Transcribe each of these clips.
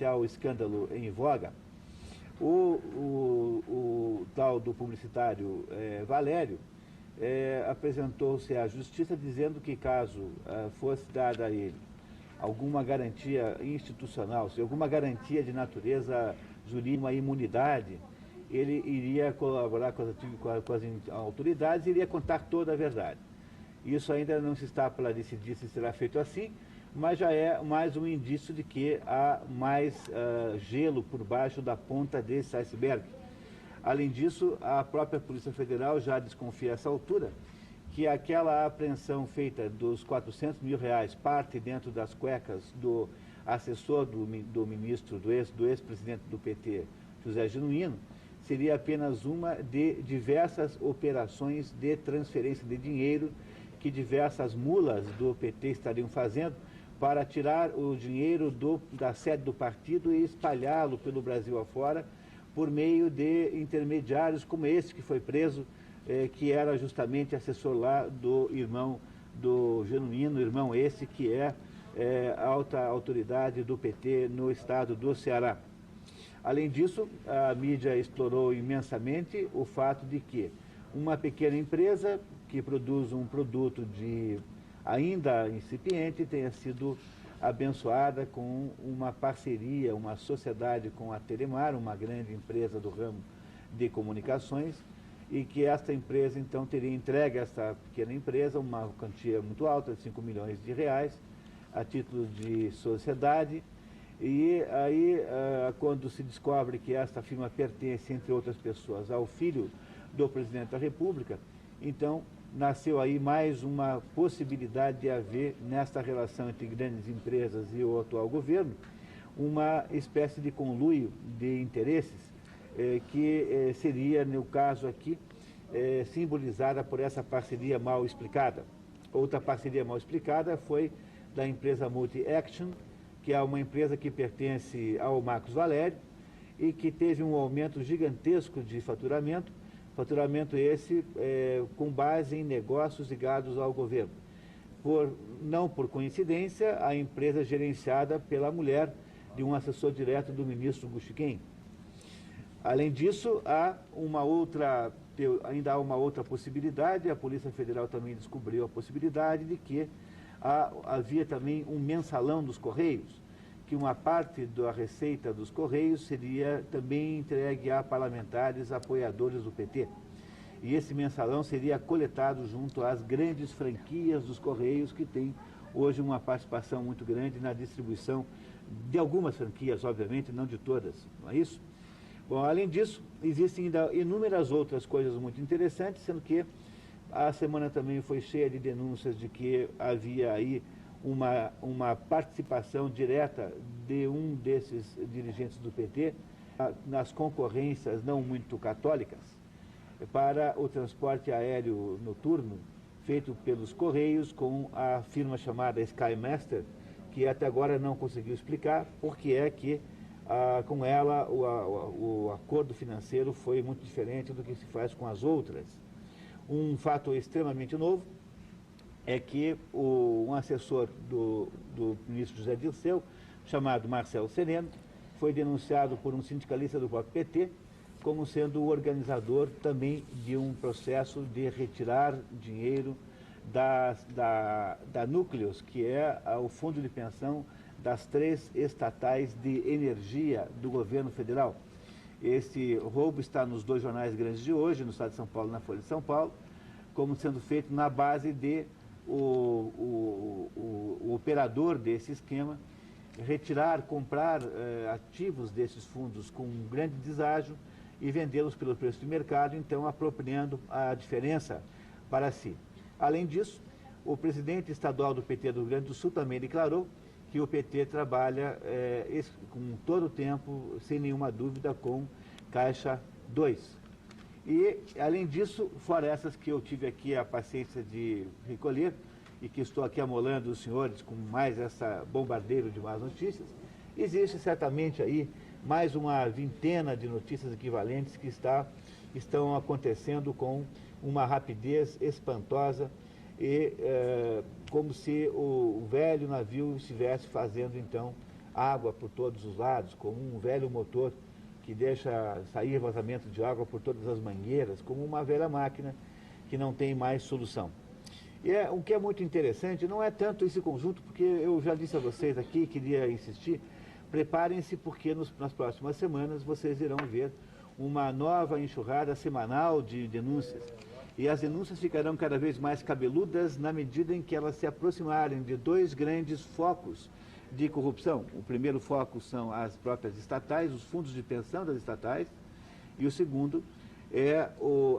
ao escândalo em voga, o tal do publicitário Valério apresentou-se à justiça dizendo que caso fosse dada a ele alguma garantia institucional, se alguma garantia de natureza jurídica, uma imunidade, ele iria colaborar com as autoridades e iria contar toda a verdade. Isso ainda não se está para decidir se será feito assim, mas já é mais um indício de que há mais gelo por baixo da ponta desse iceberg. Além disso, a própria Polícia Federal já desconfia a essa altura que aquela apreensão feita dos R$400 mil, parte dentro das cuecas do assessor do ministro, do ex-presidente do PT, José Genuíno, seria apenas uma de diversas operações de transferência de dinheiro que diversas mulas do PT estariam fazendo para tirar o dinheiro da sede do partido e espalhá-lo pelo Brasil afora por meio de intermediários como esse que foi preso, que era justamente assessor lá do irmão do Genuíno, irmão esse que é alta autoridade do PT no estado do Ceará. Além disso, a mídia explorou imensamente o fato de que uma pequena empresa que produz um produto ainda incipiente tenha sido abençoada com uma parceria, uma sociedade com a Telemar, uma grande empresa do ramo de comunicações, e que esta empresa então teria entregue a esta pequena empresa uma quantia muito alta, de R$5 milhões, a título de sociedade. E aí, quando se descobre que esta firma pertence, entre outras pessoas, ao filho do presidente da República, então nasceu aí mais uma possibilidade de haver, nesta relação entre grandes empresas e o atual governo, uma espécie de conluio de interesses que seria, no caso aqui, simbolizada por essa parceria mal explicada. Outra parceria mal explicada foi da empresa Multi-Action, que é uma empresa que pertence ao Marcos Valério e que teve um aumento gigantesco de faturamento esse com base em negócios ligados ao governo. Não por coincidência, a empresa gerenciada pela mulher de um assessor direto do ministro Gushiken. Além disso, ainda há uma outra possibilidade, a Polícia Federal também descobriu a possibilidade de que havia também um mensalão dos Correios, que uma parte da receita dos Correios seria também entregue a parlamentares apoiadores do PT. E esse mensalão seria coletado junto às grandes franquias dos Correios, que têm hoje uma participação muito grande na distribuição de algumas franquias, obviamente, não de todas, não é isso? Bom, além disso, existem ainda inúmeras outras coisas muito interessantes, sendo que a semana também foi cheia de denúncias de que havia aí uma participação direta de um desses dirigentes do PT nas concorrências não muito católicas para o transporte aéreo noturno feito pelos Correios com a firma chamada Skymaster, que até agora não conseguiu explicar por que é que com ela o acordo financeiro foi muito diferente do que se faz com as outras. Um fato extremamente novo é que um assessor do ministro José Dirceu, chamado Marcelo Sereno, foi denunciado por um sindicalista do próprio PT como sendo o organizador também de um processo de retirar dinheiro da Núcleos, que é o fundo de pensão das 3 estatais de energia do governo federal. Esse roubo está nos 2 jornais grandes de hoje, no Estado de São Paulo e na Folha de São Paulo, como sendo feito na base de o operador desse esquema comprar ativos desses fundos com um grande deságio e vendê-los pelo preço de mercado, então apropriando a diferença para si. Além disso, o presidente estadual do PT do Rio Grande do Sul também declarou que o PT trabalha com todo o tempo, sem nenhuma dúvida, com Caixa 2. E, além disso, fora essas que eu tive aqui a paciência de recolher e que estou aqui amolando os senhores com mais essa bombardeiro de más notícias, existe certamente aí mais uma vintena de notícias equivalentes que estão acontecendo com uma rapidez espantosa e como se o velho navio estivesse fazendo, então, água por todos os lados, como um velho motor que deixa sair vazamento de água por todas as mangueiras, como uma velha máquina que não tem mais solução. E o que é muito interessante não é tanto esse conjunto, porque eu já disse a vocês aqui, queria insistir, preparem-se porque nas próximas semanas vocês irão ver uma nova enxurrada semanal de denúncias. E as denúncias ficarão cada vez mais cabeludas na medida em que elas se aproximarem de dois grandes focos de corrupção. O primeiro foco são as próprias estatais, os fundos de pensão das estatais, e o segundo é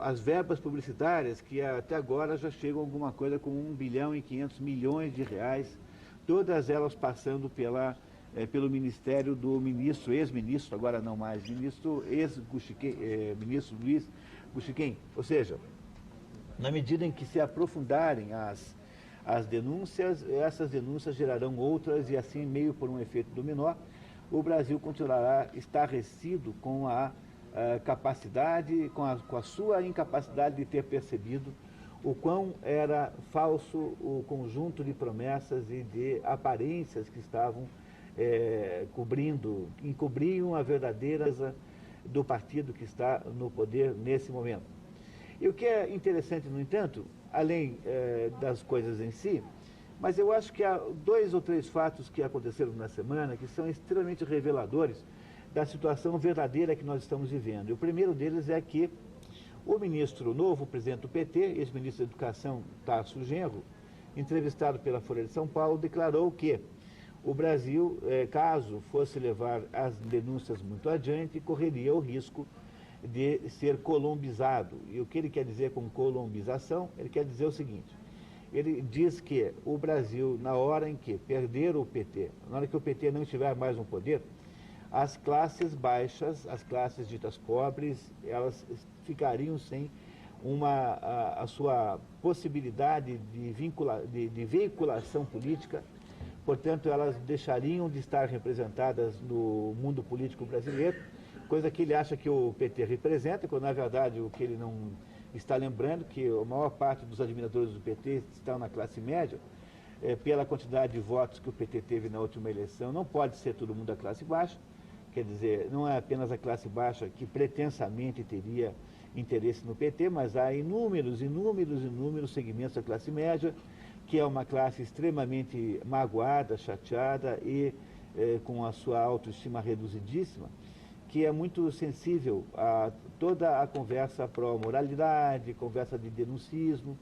as verbas publicitárias, que até agora já chegam a alguma coisa com 1 bilhão e 500 milhões de reais, todas elas passando pelo ministério do ministro, ex-ministro, agora não mais, ministro ministro Luiz Guxiquem. Ou seja, na medida em que se aprofundarem as denúncias, essas denúncias gerarão outras e assim, meio por um efeito dominó, o Brasil continuará estarrecido com a capacidade, com a sua incapacidade de ter percebido o quão era falso o conjunto de promessas e de aparências que estavam encobriam a verdadeira do partido que está no poder nesse momento. E o que é interessante, no entanto, além das coisas em si, mas eu acho que há 2 ou 3 fatos que aconteceram na semana que são extremamente reveladores da situação verdadeira que nós estamos vivendo. E o primeiro deles é que o novo presidente do PT, ex-ministro da Educação, Tarso Genro, entrevistado pela Folha de São Paulo, declarou que o Brasil, caso fosse levar as denúncias muito adiante, correria o risco de ser colombizado. E o que ele quer dizer com colombização? Ele quer dizer o seguinte: ele diz que o Brasil, na hora em que perder o PT, na hora que o PT não estiver mais no poder, as classes baixas, as classes ditas pobres, elas ficariam sem a sua possibilidade de veiculação política, portanto, elas deixariam de estar representadas no mundo político brasileiro, coisa que ele acha que o PT representa, quando na verdade o que ele não está lembrando, que a maior parte dos admiradores do PT estão na classe média, pela quantidade de votos que o PT teve na última eleição, não pode ser todo mundo da classe baixa. Quer dizer, não é apenas a classe baixa que pretensamente teria interesse no PT, mas há inúmeros segmentos da classe média, que é uma classe extremamente magoada, chateada e com a sua autoestima reduzidíssima, que é muito sensível a toda a conversa pró-moralidade, conversa de denuncismo.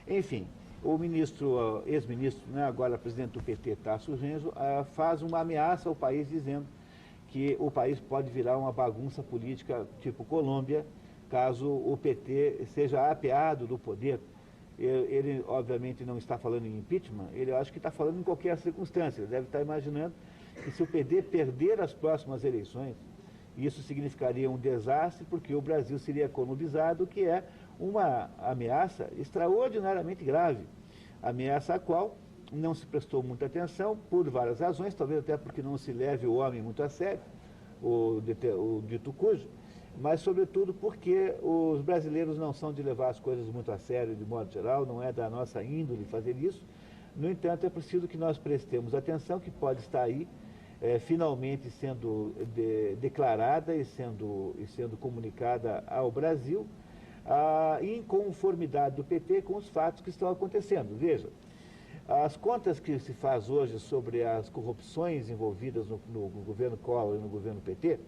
Enfim, o ex-ministro, agora presidente do PT, Tarso Genro, faz uma ameaça ao país dizendo que o país pode virar uma bagunça política tipo Colômbia, caso o PT seja apeado do poder. Ele, obviamente, não está falando em impeachment, ele acho que está falando em qualquer circunstância. Ele deve estar imaginando que se o PT perder as próximas eleições, isso significaria um desastre, porque o Brasil seria colombizado, que é uma ameaça extraordinariamente grave. Ameaça a qual não se prestou muita atenção, por várias razões, talvez até porque não se leve o homem muito a sério, o dito cujo, mas sobretudo porque os brasileiros não são de levar as coisas muito a sério de modo geral, não é da nossa índole fazer isso. No entanto, é preciso que nós prestemos atenção, que pode estar aí, finalmente sendo declarada e sendo comunicada ao Brasil, a inconformidade do PT com os fatos que estão acontecendo. Veja, as contas que se faz hoje sobre as corrupções envolvidas no governo Collor e no governo PT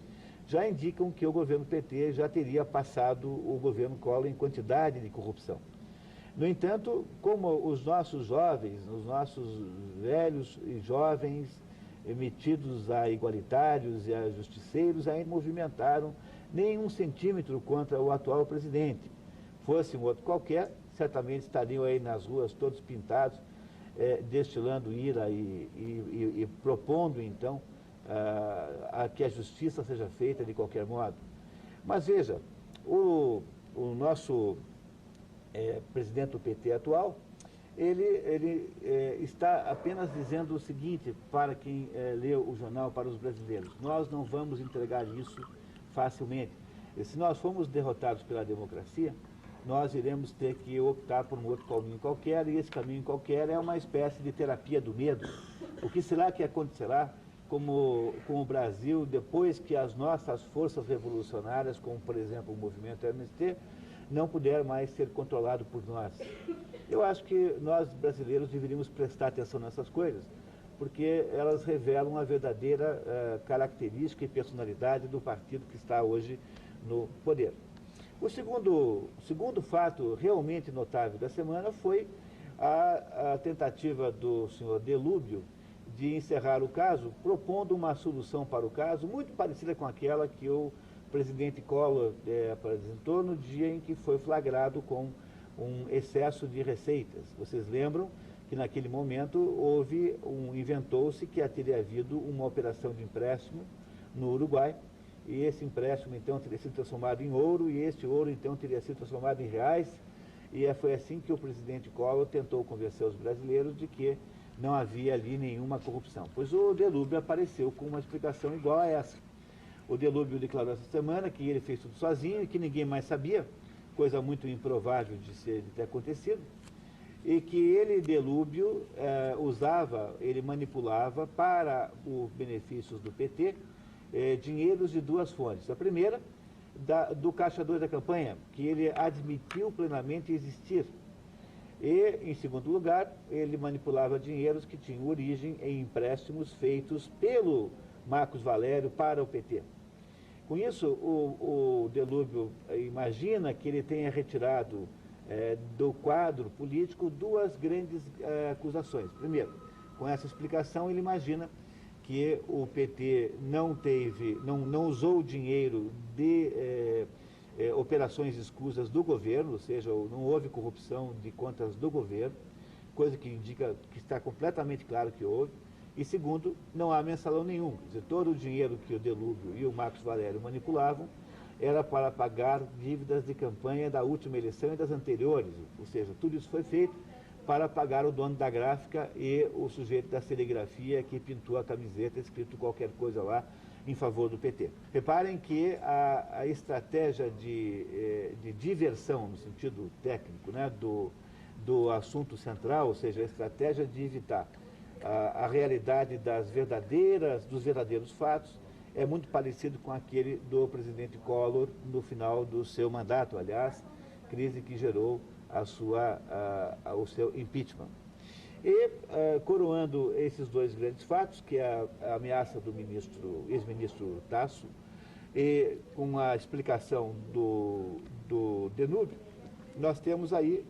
já indicam que o governo PT já teria passado o governo Collor em quantidade de corrupção. No entanto, como os nossos jovens, os nossos velhos e jovens metidos a igualitários e a justiceiros ainda movimentaram nem 1 centímetro contra o atual presidente. Fosse um outro qualquer, certamente estariam aí nas ruas todos pintados, destilando ira e propondo, então, que a justiça seja feita de qualquer modo. Mas veja, o nosso presidente do PT atual, ele está apenas dizendo o seguinte para quem leu o jornal, para os brasileiros: nós não vamos entregar isso facilmente. E se nós formos derrotados pela democracia, nós iremos ter que optar por um outro caminho qualquer, e esse caminho qualquer é uma espécie de terapia do medo. O que será que acontecerá como o Brasil, depois que as nossas forças revolucionárias, como por exemplo o movimento MST, não puderam mais ser controlado por nós. Eu acho que nós brasileiros deveríamos prestar atenção nessas coisas, porque elas revelam a verdadeira característica e personalidade do partido que está hoje no poder. O segundo fato realmente notável da semana foi a tentativa do senhor Delúbio de encerrar o caso, propondo uma solução para o caso muito parecida com aquela que o presidente Collor apresentou no dia em que foi flagrado com um excesso de receitas. Vocês lembram que naquele momento inventou-se que teria havido uma operação de empréstimo no Uruguai, e esse empréstimo então teria sido transformado em ouro, e este ouro então teria sido transformado em reais, e foi assim que o presidente Collor tentou convencer os brasileiros de que não havia ali nenhuma corrupção. Pois o Delúbio apareceu com uma explicação igual a essa. O Delúbio declarou essa semana que ele fez tudo sozinho e que ninguém mais sabia, coisa muito improvável de ter acontecido, e que ele, Delúbio, ele manipulava para os benefícios do PT dinheiros de duas fontes. A primeira, do Caixa 2 da campanha, que ele admitiu plenamente existir. E, em segundo lugar, ele manipulava dinheiros que tinham origem em empréstimos feitos pelo Marcos Valério para o PT. Com isso, o Delúbio imagina que ele tenha retirado do quadro político duas grandes acusações. Primeiro, com essa explicação, ele imagina que o PT não usou dinheiro de operações escusas do governo, ou seja, não houve corrupção de contas do governo, coisa que indica que está completamente claro que houve. E segundo, não há mensalão nenhum. Quer dizer, todo o dinheiro que o Delúbio e o Marcos Valério manipulavam era para pagar dívidas de campanha da última eleição e das anteriores. Ou seja, tudo isso foi feito para pagar o dono da gráfica e o sujeito da serigrafia que pintou a camiseta escrito qualquer coisa lá em favor do PT. Reparem que a estratégia de diversão, no sentido técnico, né, do assunto central, ou seja, a estratégia de evitar a realidade dos verdadeiros fatos, é muito parecido com aquele do presidente Collor no final do seu mandato, aliás, crise que gerou o seu impeachment. E, coroando esses dois grandes fatos, que é a ameaça do ex-ministro Tasso, e com a explicação do Delúbio, nós temos aí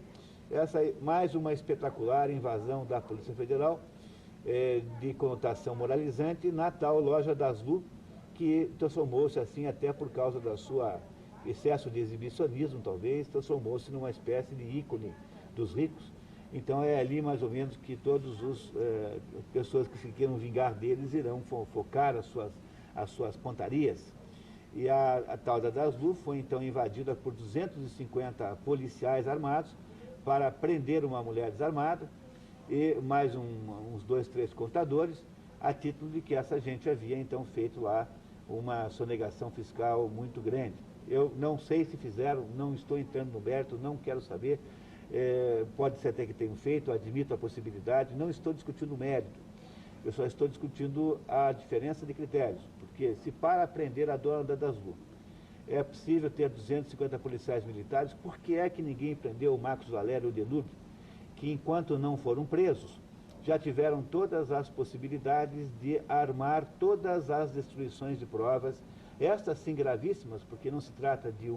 mais uma espetacular invasão da Polícia Federal, de conotação moralizante, na tal Loja das Lu, que transformou-se assim até por causa da sua excesso de exibicionismo, talvez, transformou-se numa espécie de ícone dos ricos. Então é ali mais ou menos que todas as pessoas que se queiram vingar deles irão focar as suas pontarias. E a tal da Daslu foi então invadida por 250 policiais armados para prender uma mulher desarmada e mais uns 2, 3 contadores, a título de que essa gente havia então feito lá uma sonegação fiscal muito grande. Eu não sei se fizeram, não estou entrando no mérito, não quero saber. Pode ser até que tenham feito, admito a possibilidade, não estou discutindo o mérito, eu só estou discutindo a diferença de critérios, porque se para prender a dona da Daslu é possível ter 250 policiais militares, por que é que ninguém prendeu o Marcos Valério e o Delúbio, que enquanto não foram presos, já tiveram todas as possibilidades de armar todas as destruições de provas, estas sim gravíssimas, porque não se trata de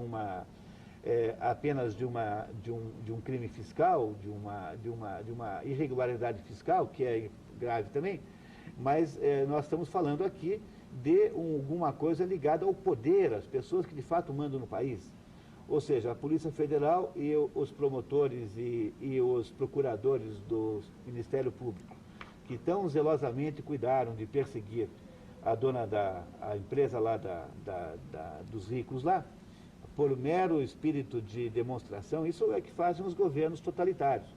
apenas de um crime fiscal, de uma irregularidade fiscal, que é grave também, mas nós estamos falando aqui de alguma coisa ligada ao poder, às pessoas que de fato mandam no país. Ou seja, a Polícia Federal e os promotores e os procuradores do Ministério Público, que tão zelosamente cuidaram de perseguir a dona a empresa lá dos ricos lá, por mero espírito de demonstração, isso é que fazem os governos totalitários.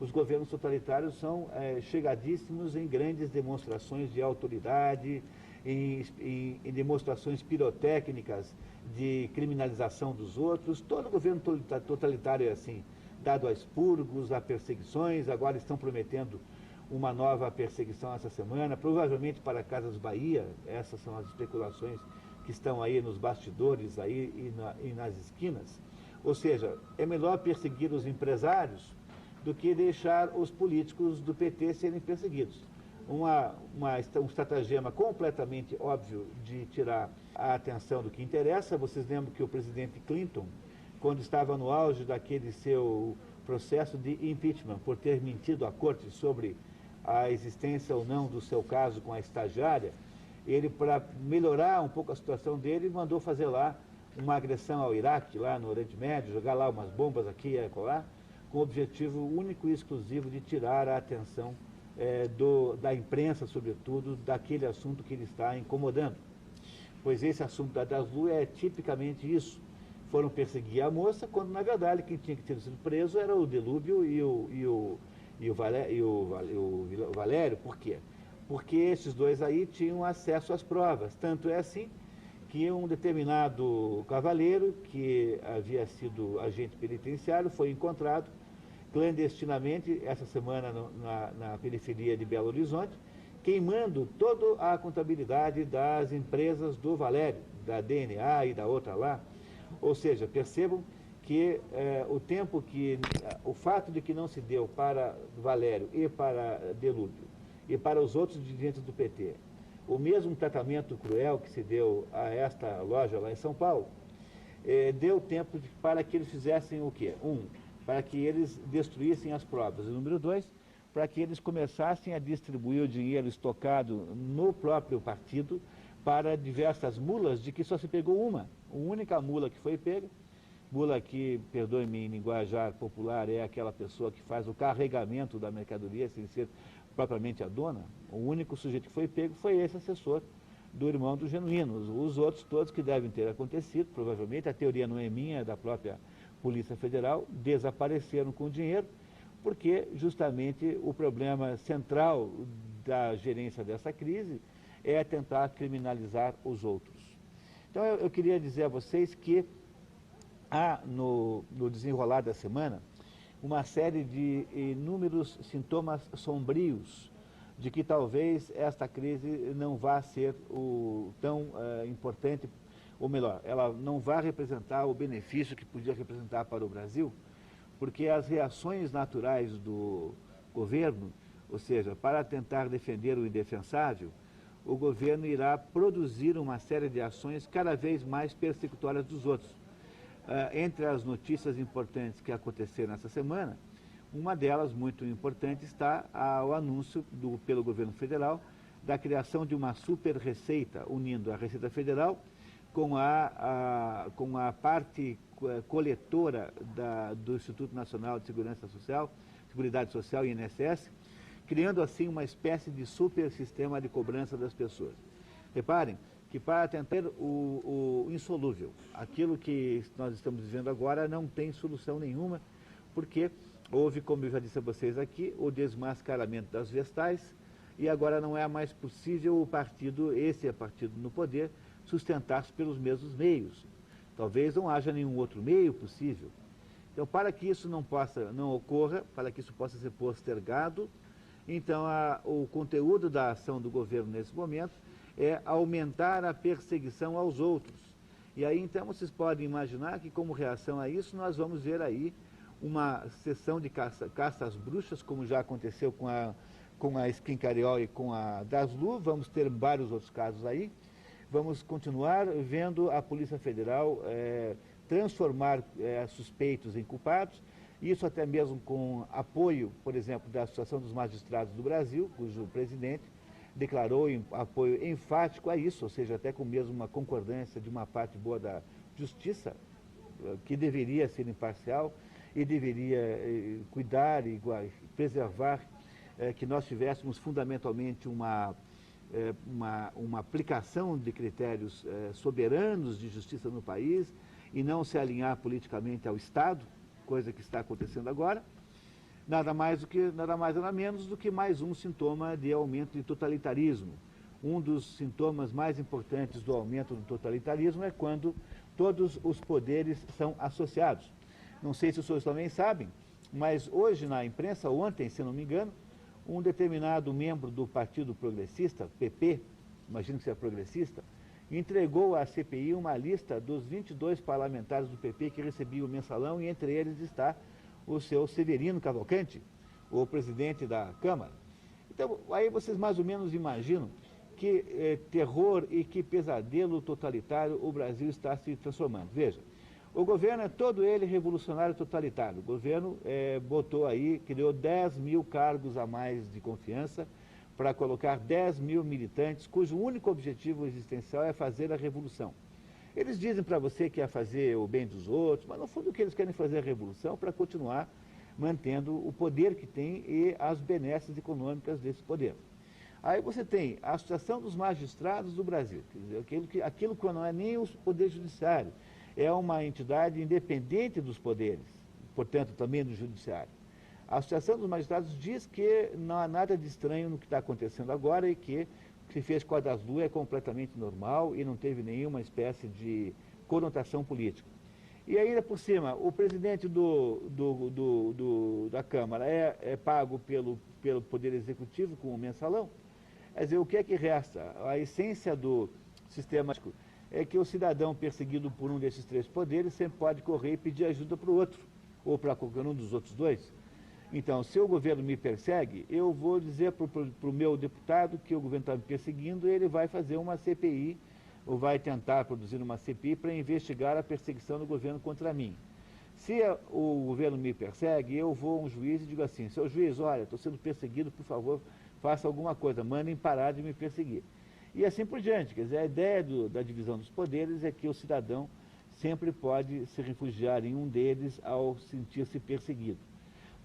Os governos totalitários são chegadíssimos em grandes demonstrações de autoridade, em demonstrações pirotécnicas de criminalização dos outros. Todo governo totalitário é assim, dado a expurgos, a perseguições. Agora estão prometendo uma nova perseguição essa semana, provavelmente para Casas Bahia. Essas são as especulações que estão aí nos bastidores aí e nas esquinas. Ou seja, é melhor perseguir os empresários do que deixar os políticos do PT serem perseguidos. Um estratagema completamente óbvio de tirar a atenção do que interessa. Vocês lembram que o presidente Clinton, quando estava no auge daquele seu processo de impeachment, por ter mentido à corte sobre a existência ou não do seu caso com a estagiária, ele, para melhorar um pouco a situação dele, mandou fazer lá uma agressão ao Iraque, lá no Oriente Médio, jogar lá umas bombas aqui e acolá, com o objetivo único e exclusivo de tirar a atenção da imprensa, sobretudo, daquele assunto que ele está incomodando. Pois esse assunto da Daslu é tipicamente isso. Foram perseguir a moça, quando, na verdade, quem tinha que ter sido preso era o Delúbio e o Valério. Por quê? Porque esses dois aí tinham acesso às provas. Tanto é assim que um determinado cavaleiro, que havia sido agente penitenciário, foi encontrado clandestinamente essa semana na periferia de Belo Horizonte, queimando toda a contabilidade das empresas do Valério, da DNA e da outra lá. Ou seja, percebam que o fato de que não se deu para Valério e para Delúbio e para os outros dirigentes do PT o mesmo tratamento cruel que se deu a esta loja lá em São Paulo, deu tempo para que eles fizessem o quê? Para que eles destruíssem as provas. E número 2, para que eles começassem a distribuir o dinheiro estocado no próprio partido para diversas mulas, de que só se pegou uma. A única mula que foi pega, mula que, perdoe-me em linguajar popular, é aquela pessoa que faz o carregamento da mercadoria sem ser propriamente a dona. O único sujeito que foi pego foi esse assessor do irmão do Genuíno. Os outros todos que devem ter acontecido, provavelmente, a teoria não é minha, é da própria Polícia Federal, desapareceram com o dinheiro, porque justamente o problema central da gerência dessa crise é tentar criminalizar os outros. Então eu queria dizer a vocês que há no desenrolar da semana uma série de inúmeros sintomas sombrios de que talvez esta crise não vá ser tão importante, ou melhor, ela não vá representar o benefício que podia representar para o Brasil, porque as reações naturais do governo, ou seja, para tentar defender o indefensável, o governo irá produzir uma série de ações cada vez mais persecutórias dos outros. Entre as notícias importantes que aconteceram essa semana, uma delas, muito importante, está o anúncio pelo governo federal da criação de uma super receita, unindo a Receita Federal com a parte coletora do Instituto Nacional de Seguridade Social, INSS, criando assim uma espécie de super sistema de cobrança das pessoas. Reparem que para tentar o insolúvel, aquilo que nós estamos vivendo agora não tem solução nenhuma, porque houve, como eu já disse a vocês aqui, o desmascaramento das vestais, e agora não é mais possível esse partido no poder, sustentar-se pelos mesmos meios. Talvez não haja nenhum outro meio possível. Então, para que isso não ocorra, para que isso possa ser postergado, então o conteúdo da ação do governo nesse momento é aumentar a perseguição aos outros. E aí, então, vocês podem imaginar que, como reação a isso, nós vamos ver aí uma sessão de caça às bruxas, como já aconteceu com a Schincariol e com a Daslu. Vamos ter vários outros casos aí. Vamos continuar vendo a Polícia Federal transformar suspeitos em culpados, isso até mesmo com apoio, por exemplo, da Associação dos Magistrados do Brasil, cujo presidente declarou apoio enfático a isso, ou seja, até com mesmo uma concordância de uma parte boa da justiça, que deveria ser imparcial e deveria cuidar e preservar que nós tivéssemos fundamentalmente uma aplicação de critérios soberanos de justiça no país e não se alinhar politicamente ao Estado, coisa que está acontecendo agora. Nada mais nada menos do que mais um sintoma de aumento de totalitarismo. Um dos sintomas mais importantes do aumento do totalitarismo é quando todos os poderes são associados. Não sei se os senhores também sabem, mas hoje na imprensa, ontem, se não me engano, um determinado membro do Partido Progressista, PP, imagino que seja progressista, entregou à CPI uma lista dos 22 parlamentares do PP que recebiam o mensalão, e entre eles está o seu Severino Cavalcante, o presidente da Câmara. Então, aí vocês mais ou menos imaginam que terror e que pesadelo totalitário o Brasil está se transformando. Veja, o governo é todo ele revolucionário totalitário. O governo botou aí, criou 10 mil cargos a mais de confiança para colocar 10 mil militantes, cujo único objetivo existencial é fazer a revolução. Eles dizem para você que é fazer o bem dos outros, mas no fundo o que eles querem fazer é a revolução para continuar mantendo o poder que tem e as benesses econômicas desse poder. Aí você tem a Associação dos Magistrados do Brasil, quer dizer, aquilo que não é nem o Poder Judiciário, é uma entidade independente dos poderes, portanto também do Judiciário. A Associação dos Magistrados diz que não há nada de estranho no que está acontecendo agora e que o que se fez com a das Luas é completamente normal e não teve nenhuma espécie de conotação política. E ainda por cima, o presidente da Câmara é pago pelo Poder Executivo com o mensalão. Quer dizer, o que é que resta? A essência do sistema é que o cidadão perseguido por um desses três poderes sempre pode correr e pedir ajuda para o outro, ou para qualquer um dos outros dois. Então, se o governo me persegue, eu vou dizer para o meu deputado que o governo está me perseguindo, ele vai fazer uma CPI, ou vai tentar produzir uma CPI para investigar a perseguição do governo contra mim. Se o governo me persegue, eu vou a um juiz e digo assim: seu juiz, olha, estou sendo perseguido, por favor, faça alguma coisa, mandem parar de me perseguir. E assim por diante. Quer dizer, a ideia da divisão dos poderes é que o cidadão sempre pode se refugiar em um deles ao sentir-se perseguido.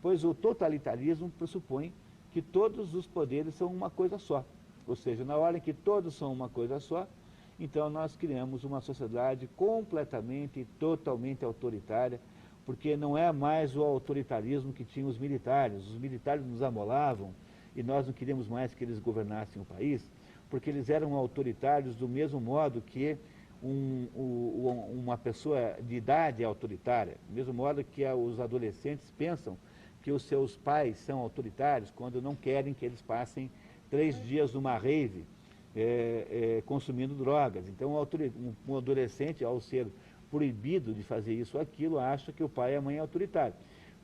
Pois o totalitarismo pressupõe que todos os poderes são uma coisa só. Ou seja, na hora em que todos são uma coisa só, então nós criamos uma sociedade completamente e totalmente autoritária, porque não é mais o autoritarismo que tinham os militares. Os militares nos amolavam e nós não queríamos mais que eles governassem o país, porque eles eram autoritários do mesmo modo que uma pessoa de idade é autoritária, do mesmo modo que os adolescentes pensam que os seus pais são autoritários quando não querem que eles passem 3 dias numa rave consumindo drogas. Então, um adolescente, ao ser proibido de fazer isso ou aquilo, acha que o pai e a mãe é autoritário.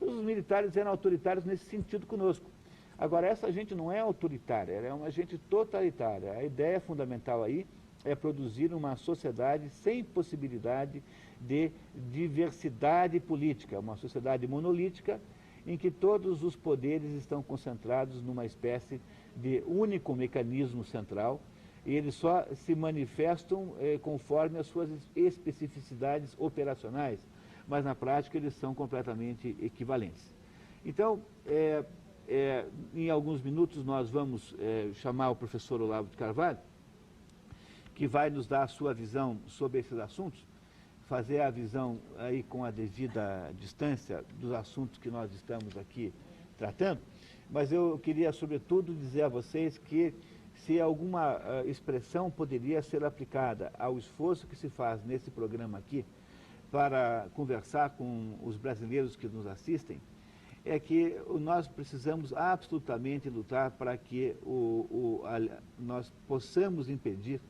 Os militares eram autoritários nesse sentido conosco. Agora, essa gente não é autoritária, ela é uma gente totalitária. A ideia fundamental aí é produzir uma sociedade sem possibilidade de diversidade política, uma sociedade monolítica em que todos os poderes estão concentrados numa espécie de único mecanismo central, e eles só se manifestam conforme as suas especificidades operacionais, mas na prática eles são completamente equivalentes. Então, em alguns minutos nós vamos chamar o professor Olavo de Carvalho, que vai nos dar a sua visão sobre esses assuntos, fazer a visão aí com a devida distância dos assuntos que nós estamos aqui tratando, mas eu queria, sobretudo, dizer a vocês que se alguma expressão poderia ser aplicada ao esforço que se faz nesse programa aqui para conversar com os brasileiros que nos assistem, é que nós precisamos absolutamente lutar para que nós possamos impedir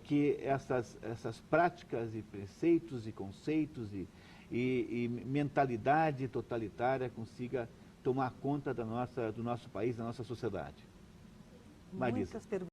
que essas práticas e preceitos e conceitos e mentalidade totalitária consiga tomar conta do nosso país, da nossa sociedade. Muitas perguntas.